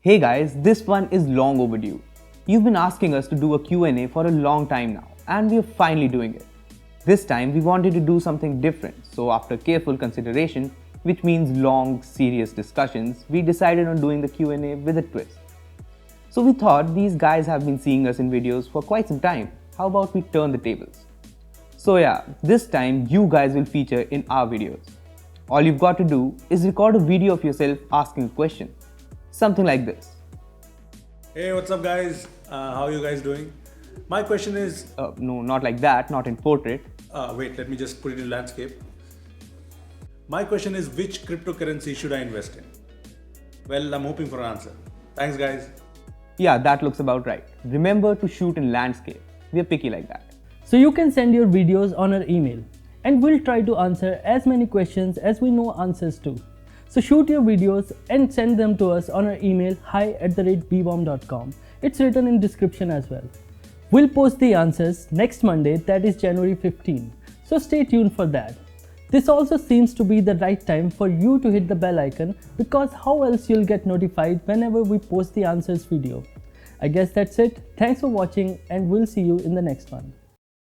Hey guys, this one is long overdue. You've been asking us to do a Q&A for a long time now, and we are finally doing it. This time we wanted to do something different, so after careful consideration, which means long, serious discussions, we decided on doing the Q&A with a twist. So we thought these guys have been seeing us in videos for quite some time. How about we turn the tables? So yeah, this time you guys will feature in our videos. All you've got to do is record a video of yourself asking a question. Something like this. Hey, what's up guys? How are you guys doing? My question is... No, not like that, not in portrait. Wait, let me just put it in landscape. My question is, which cryptocurrency should I invest in? Well, I'm hoping for an answer. Thanks guys. Yeah, that looks about right. Remember to shoot in landscape. We're picky like that. So you can send your videos on our email and we'll try to answer as many questions as we know answers to. So shoot your videos and send them to us on our email hi@beebom.com. It's written in description as well. We'll post the answers next Monday, that is January 15. So stay tuned for that. This also seems to be the right time for you to hit the bell icon, because how else you'll get notified whenever we post the answers video. I guess that's it. Thanks for watching and we'll see you in the next one.